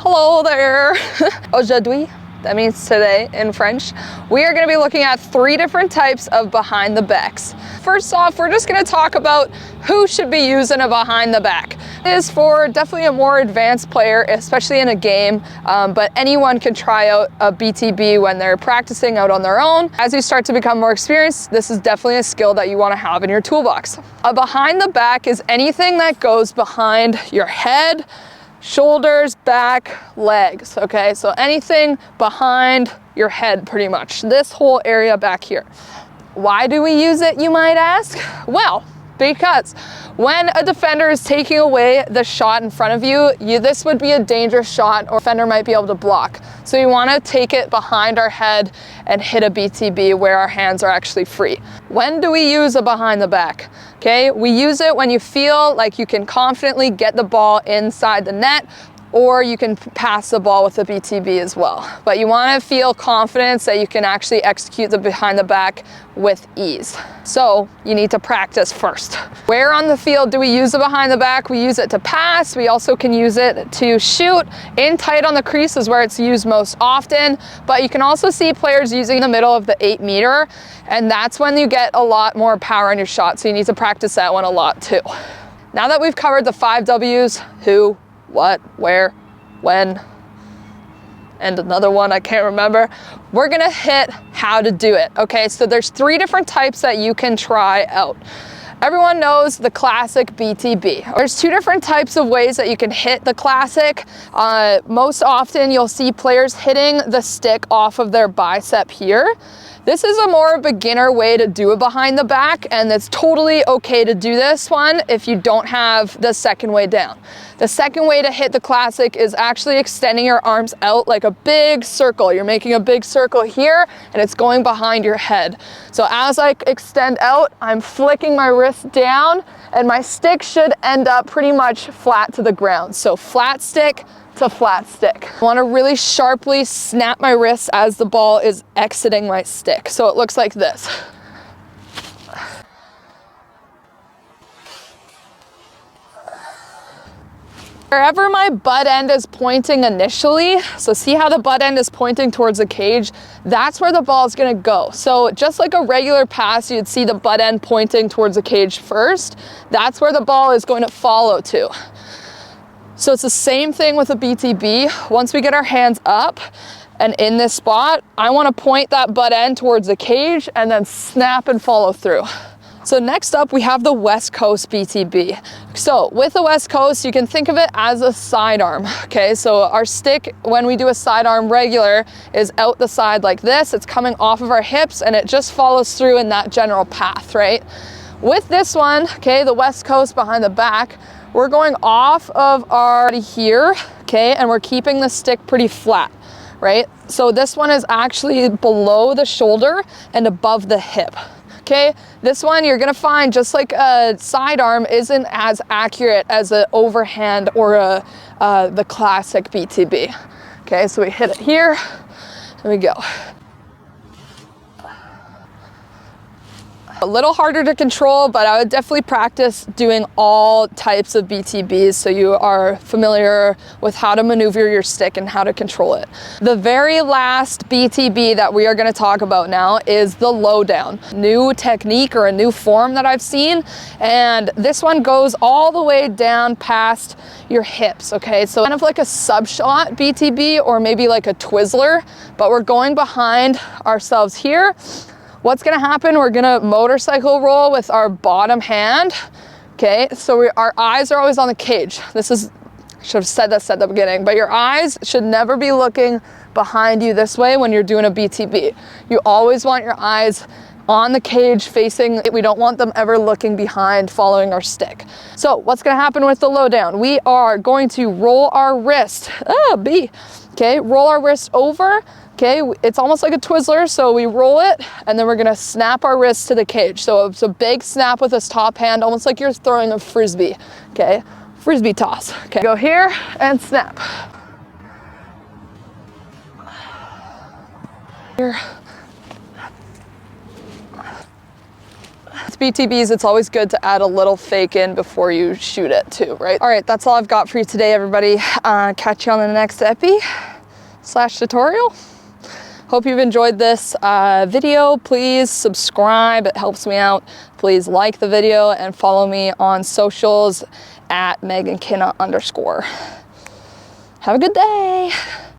Hello there. Aujourd'hui, that means today in French, we are going to be looking at 3 different types of behind the backs. First off, we're just going to talk about who should be using a behind the back. It is for definitely a more advanced player, especially in a game, but anyone can try out a BTB when they're practicing out on their own. As you start to become more experienced, this is definitely a skill that you want to have in your toolbox. A behind the back is anything that goes behind your head, shoulders, back, legs, okay? So anything behind your head, pretty much. This whole area back here. Why do we use it, you might ask? Well, because when a defender is taking away the shot in front of you, this would be a dangerous shot or defender might be able to block. So you want to take it behind our head and hit a BTB where our hands are actually free. When do we use a behind the back? Okay, we use it when you feel like you can confidently get the ball inside the net, or you can pass the ball with the BTB as well. But you want to feel confidence that you can actually execute the behind the back with ease. So you need to practice first. Where on the field do we use the behind the back? We use it to pass. We also can use it to shoot. In tight on the crease is where it's used most often, but you can also see players using the middle of the 8 meter, and that's when you get a lot more power on your shot. So you need to practice that one a lot too. Now that we've covered the 5 W's, who, what, where, when, and another one I can't remember, we're gonna hit how to do it. Okay, so there's 3 different types that you can try out. Everyone knows the classic BTB. There's 2 different types of ways that you can hit the classic. Most often you'll see players hitting the stick off of their bicep here. This is a more beginner way to do it behind the back, and it's totally okay to do this one if you don't have the second way down. The second way to hit the classic is actually extending your arms out like a big circle. You're making a big circle here, and it's going behind your head. So as I extend out, I'm flicking my wrist down, and my stick should end up pretty much flat to the ground. So flat stick to flat stick. I want to really sharply snap my wrist as the ball is exiting my stick. So it looks like this. Wherever my butt end is pointing initially, so see how the butt end is pointing towards the cage, that's where the ball is going to go. So just like a regular pass, you'd see the butt end pointing towards the cage first. That's where the ball is going to follow to. So it's the same thing with a BTB. Once we get our hands up and in this spot, I want to point that butt end towards the cage and then snap and follow through. So next up, we have the West Coast BTB. So with the West Coast, you can think of it as a sidearm, okay? So our stick, when we do a sidearm regular, is out the side like this. It's coming off of our hips and it just follows through in that general path, right? With this one, okay, the West Coast behind the back, we're going off of our body here, okay, and we're keeping the stick pretty flat, right? So this one is actually below the shoulder and above the hip. Okay, this one you're gonna find, just like a sidearm, isn't as accurate as an overhand or the classic BTB. Okay, so we hit it here, and we go. A little harder to control, but I would definitely practice doing all types of BTBs so you are familiar with how to maneuver your stick and how to control it. The very last BTB that we are going to talk about now is the lowdown. New technique or a new form that I've seen, and this one goes all the way down past your hips, okay? So kind of like a sub shot BTB or maybe like a Twizzler, but we're going behind ourselves here. What's gonna happen, we're gonna motorcycle roll with our bottom hand, okay? So our eyes are always on the cage. This is, I should have said this at the beginning, but your eyes should never be looking behind you this way when you're doing a BTB. You always want your eyes on the cage facing, we don't want them ever looking behind following our stick. So what's gonna happen with the lowdown? We are going to roll our wrist, okay? Roll our wrist over. Okay, it's almost like a Twizzler, so we roll it, and then we're gonna snap our wrist to the cage. So it's a big snap with this top hand, almost like you're throwing a Frisbee, okay? Frisbee toss, okay? Go here and snap. Here. with BTBs, it's always good to add a little fake in before you shoot it too, right? All right, that's all I've got for you today, everybody. Catch you on the next epi/tutorial. Hope you've enjoyed this video. Please subscribe, it helps me out. Please like the video and follow me on socials at @MeganKinna_. Have a good day.